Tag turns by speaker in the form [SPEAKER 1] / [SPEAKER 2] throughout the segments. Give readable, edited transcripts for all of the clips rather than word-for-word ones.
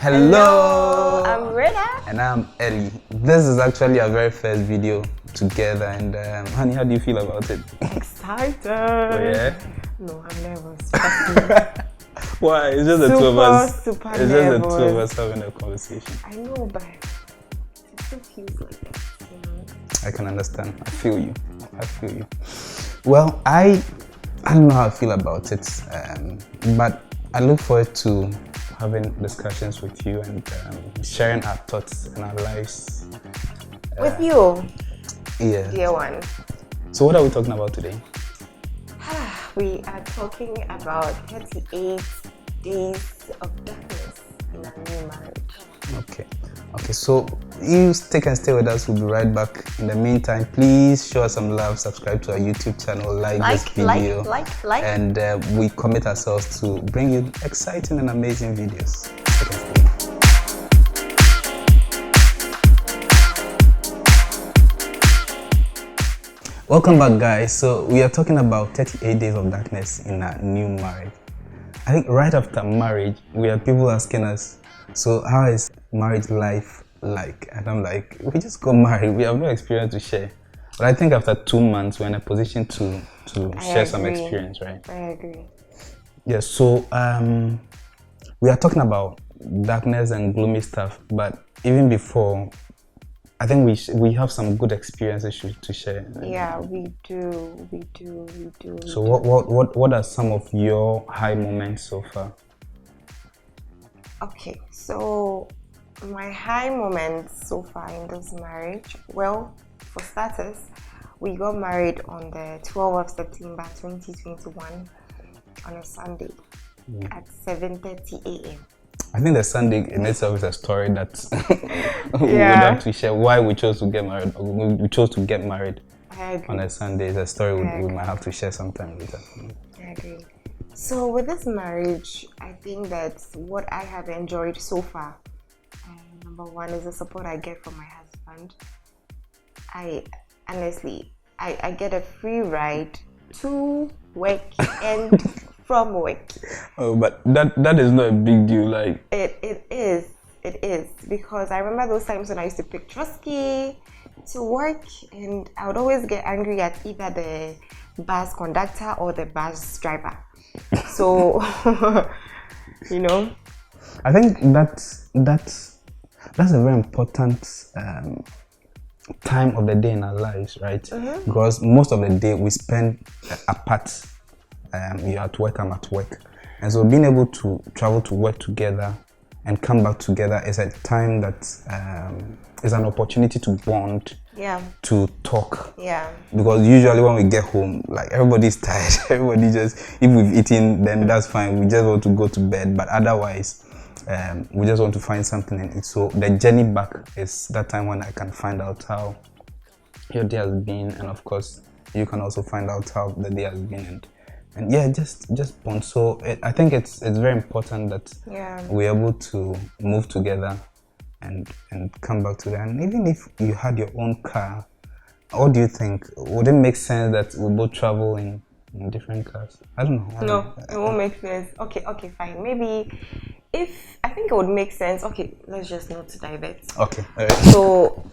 [SPEAKER 1] Hello!
[SPEAKER 2] I'm Rita.
[SPEAKER 1] And I'm Ellie. This is actually our very first video together, and honey, how do you feel about it?
[SPEAKER 2] Excited.
[SPEAKER 1] Oh, yeah?
[SPEAKER 2] No, I'm nervous.
[SPEAKER 1] Why? It's just the two of us.
[SPEAKER 2] Super
[SPEAKER 1] It's
[SPEAKER 2] nervous.
[SPEAKER 1] just the two of us having a conversation.
[SPEAKER 2] I know, but it still feels like that, you know?
[SPEAKER 1] I can understand. I feel you. Well, I don't know how I feel about it, but I look forward to having discussions with you and sharing our thoughts and our lives.
[SPEAKER 2] With you,
[SPEAKER 1] Yeah.
[SPEAKER 2] dear one.
[SPEAKER 1] So what are we talking about today?
[SPEAKER 2] We are talking about 38 days of darkness in a new marriage.
[SPEAKER 1] Okay, so you stay with us. We'll be right back. In the meantime, please show us some love, subscribe to our YouTube channel, like this video, and we commit ourselves to bring you exciting and amazing videos. Welcome back, guys. So we are talking about 38 days of darkness in a new marriage. I think right after marriage, we have people asking us, so how is marriage life like? And I'm like, we just got married. We have no experience to share. But I think after 2 months, we're in a position to share some experience, right?
[SPEAKER 2] I agree.
[SPEAKER 1] Yeah, so we are talking about darkness and gloomy stuff. But even before, I think we have some good experiences to share.
[SPEAKER 2] Yeah, we do.
[SPEAKER 1] So what are some of your high moments so far?
[SPEAKER 2] Okay, so my high moments so far in this marriage, well, for starters, we got married on the 12th of September 2021 on a Sunday at 7:30 a.m.
[SPEAKER 1] I think the Sunday in itself is a story that we would have to share. Why we chose to get married, or we chose to get married on a Sunday is a story we might have to share sometime later.
[SPEAKER 2] I agree. So with this marriage, I think that what I have enjoyed so far, number one is the support I get from my husband. I get a free ride to work and from work.
[SPEAKER 1] Oh, but that is not a big deal. Like
[SPEAKER 2] it is because I remember those times when I used to pick Trusky to work, and I would always get angry at either the bus conductor or the bus driver. So you know,
[SPEAKER 1] I think that's a very important time of the day in our lives, right?
[SPEAKER 2] Mm-hmm.
[SPEAKER 1] Because most of the day we spend apart. You're at work, I'm at work, and so being able to travel to work together and come back together is a time that is an opportunity to bond, to talk.
[SPEAKER 2] Yeah.
[SPEAKER 1] Because usually when we get home, like everybody's tired. Everybody just, if we've eaten, then that's fine. We just want to go to bed. But otherwise, we just want to find something in it. So the journey back is that time when I can find out how your day has been, and of course, you can also find out how the day has been. And yeah, just bond. So I think it's very important that we're able to move together and come back together. And even if you had your own car, what do you think? Would it make sense that we both travel in different cars? I don't know.
[SPEAKER 2] No, it won't make sense. Okay, fine. Maybe I think it would make sense. Okay, let's just not divert.
[SPEAKER 1] Okay.
[SPEAKER 2] So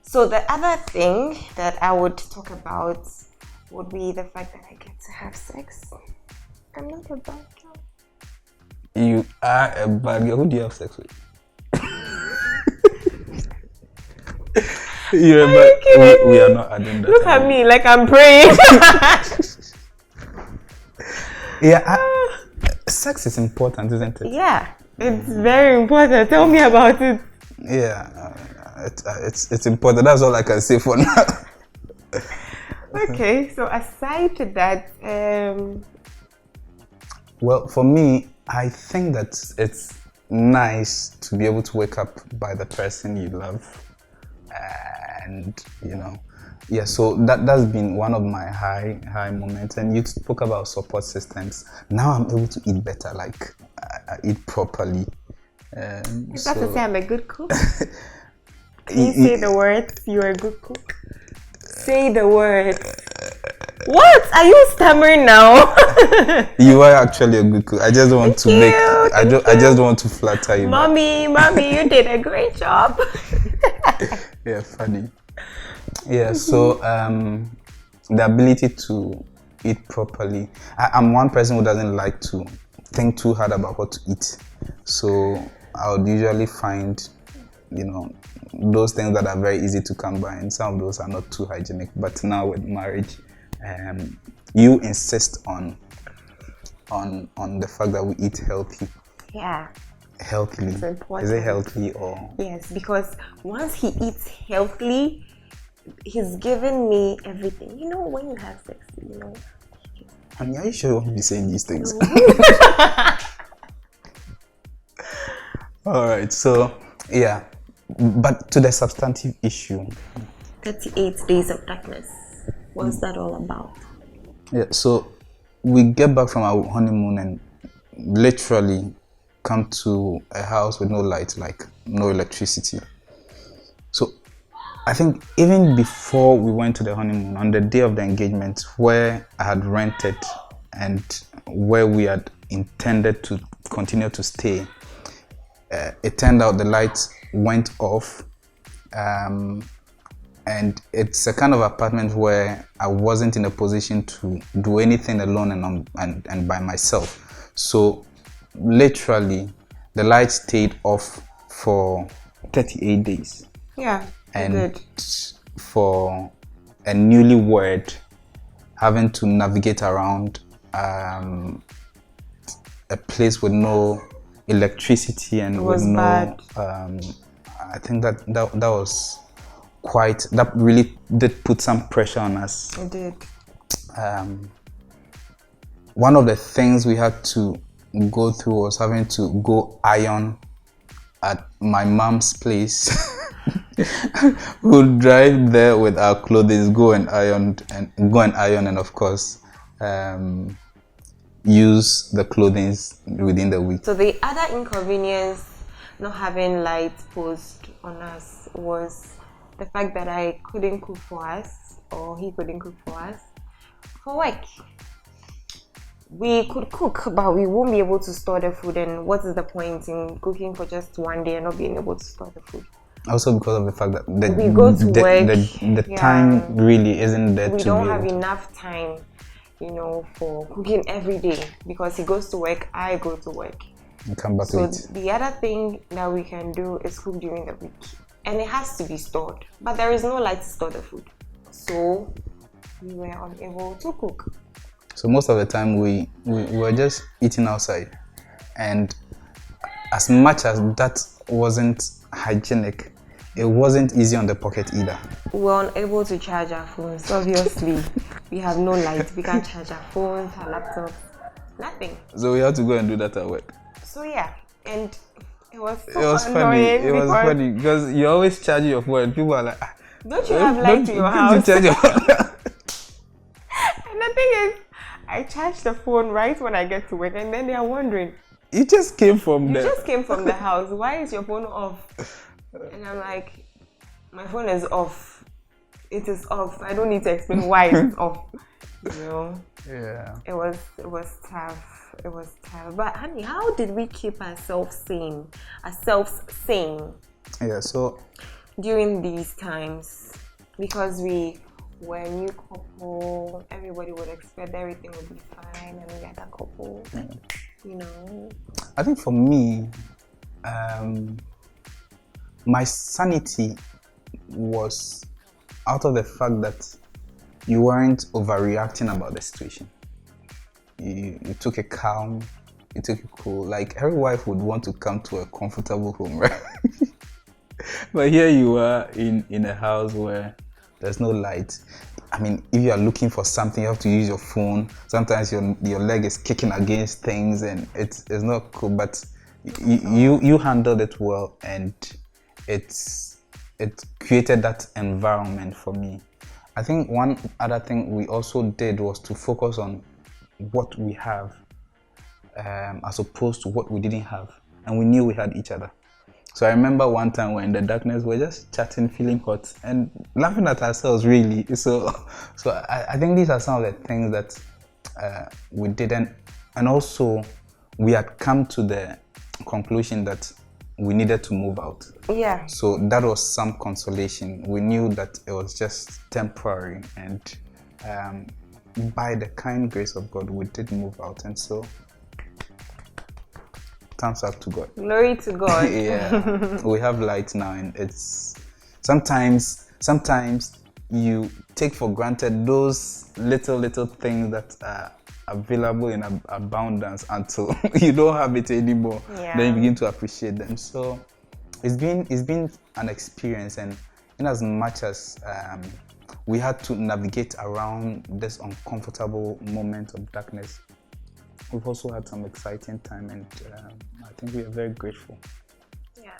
[SPEAKER 2] so the other thing that I would talk about would be the fact that I get to have sex. I'm not a bad girl.
[SPEAKER 1] You are a bad girl. Who do you have sex with? You're
[SPEAKER 2] Are you kidding
[SPEAKER 1] we are not adding that.
[SPEAKER 2] Look at me like I'm praying.
[SPEAKER 1] Yeah, sex is important, isn't it?
[SPEAKER 2] Yeah, it's very important. Tell me about it.
[SPEAKER 1] Yeah, it's important. That's all I can say for now.
[SPEAKER 2] Okay, so aside to that,
[SPEAKER 1] well, for me, I think that it's nice to be able to wake up by the person you love, and so that's been one of my high moments. And you spoke about support systems. Now I'm able to eat better, like I eat properly.
[SPEAKER 2] Is that to say I'm a good cook? Can you say the words? You're a good cook. Say the word. What? Are you stammering now?
[SPEAKER 1] You are actually a good cook. I just want to make. I just want to flatter you.
[SPEAKER 2] Mommy, you did a great job.
[SPEAKER 1] Yeah, funny. Yeah. So the ability to eat properly. I'm one person who doesn't like to think too hard about what to eat. So I would usually find, those things that are very easy to come by, and some of those are not too hygienic. But now with marriage, you insist on the fact that we eat healthy.
[SPEAKER 2] Yeah.
[SPEAKER 1] Healthily.
[SPEAKER 2] It's important.
[SPEAKER 1] Is it healthy or?
[SPEAKER 2] Yes, because once he eats healthily, he's given me everything. When you have sex,
[SPEAKER 1] I mean, are you sure you want to be saying these things? All right. So, yeah. But to the substantive issue.
[SPEAKER 2] 38 Days of Darkness. What's that all about?
[SPEAKER 1] Yeah. So, we get back from our honeymoon and literally come to a house with no light, like no electricity. So I think even before we went to the honeymoon, on the day of the engagement, where I had rented and where we had intended to continue to stay, it turned out the lights went off, and it's a kind of apartment where I wasn't in a position to do anything alone and by myself. So literally, the light stayed off for 38 days.
[SPEAKER 2] Yeah,
[SPEAKER 1] and
[SPEAKER 2] good.
[SPEAKER 1] For a newlywed having to navigate around a place with no electricity and with no
[SPEAKER 2] bad.
[SPEAKER 1] I think that was quite, that really did put some pressure on us.
[SPEAKER 2] It did.
[SPEAKER 1] One of the things we had to go through was having to go iron at my mom's place. We'll drive there with our clothes, go and iron, and of course use the clothing within the week.
[SPEAKER 2] So the other inconvenience not having light post on us was the fact that I couldn't cook for us, or he couldn't cook for us for work. We could cook, but we won't be able to store the food, and what is the point in cooking for just one day and not being able to store the food?
[SPEAKER 1] Also because of the fact that
[SPEAKER 2] we go to work,
[SPEAKER 1] the time really isn't there.
[SPEAKER 2] We don't have enough time, for cooking every day, because he goes to work, I go to work.
[SPEAKER 1] And come back to it.
[SPEAKER 2] So the other thing that we can do is cook during the week, and it has to be stored, but there is no light to store the food, so we were unable to cook.
[SPEAKER 1] So most of the time we were just eating outside, and as much as that wasn't hygienic, it wasn't easy on the pocket either.
[SPEAKER 2] We were unable to charge our phones. Obviously, we have no light. We can't charge our phones, our laptops, nothing.
[SPEAKER 1] So we had to go and do that at work.
[SPEAKER 2] So yeah, and it was
[SPEAKER 1] funny. It was funny because you always charge your phone. People are like,
[SPEAKER 2] don't you have light in your house?
[SPEAKER 1] Charge your phone?
[SPEAKER 2] And the thing is, I charge the phone right when I get to work, and then they are wondering,
[SPEAKER 1] you just came from
[SPEAKER 2] the house. Why is your phone off? And I'm like, my phone is off. It is off. I don't need to explain why it's off.
[SPEAKER 1] Yeah.
[SPEAKER 2] It was tough. It was tough. But honey, how did we keep ourselves sane?
[SPEAKER 1] Yeah. So
[SPEAKER 2] during these times, because we were a new couple, everybody would expect everything would be fine, and we had a couple. I
[SPEAKER 1] think for me, my sanity was out of the fact that you weren't overreacting about the situation. You took it calm, you took it cool. Like every wife would want to come to a comfortable home, right? But here you are in a house where there's no light. I mean, if you are looking for something, you have to use your phone. Sometimes your leg is kicking against things, and it's not cool. But you handled it well, and it created that environment for me. I think one other thing we also did was to focus on what we have, as opposed to what we didn't have, and we knew we had each other. So I remember one time we're in the darkness, we're just chatting, feeling hot, and laughing at ourselves, really. So I think these are some of the things that we didn't, and also we had come to the conclusion that we needed to move out.
[SPEAKER 2] Yeah.
[SPEAKER 1] So that was some consolation. We knew that it was just temporary, and by the kind grace of God, we did move out, and so thumbs up to God.
[SPEAKER 2] Glory to God.
[SPEAKER 1] Yeah, we have light now, and it's sometimes you take for granted those little things that are available in abundance until you don't have it anymore.
[SPEAKER 2] Yeah.
[SPEAKER 1] Then you begin to appreciate them. So it's been an experience, and in as much as we had to navigate around this uncomfortable moment of darkness, we've also had some exciting time, and I think we are very grateful.
[SPEAKER 2] Yeah.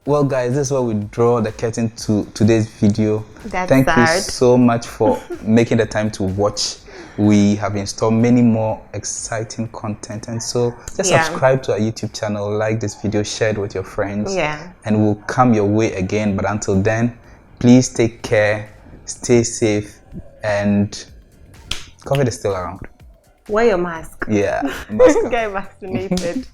[SPEAKER 1] Well, guys, this is where we draw the curtain to today's video.
[SPEAKER 2] That's
[SPEAKER 1] Thank you
[SPEAKER 2] sad.
[SPEAKER 1] so much for making the time to watch. We have installed many more exciting content, and so just subscribe to our YouTube channel, like this video, share it with your friends, and we'll come your way again. But until then, please take care, stay safe, and COVID is still around.
[SPEAKER 2] Wear your mask.
[SPEAKER 1] Yeah, mask up.
[SPEAKER 2] Get vaccinated.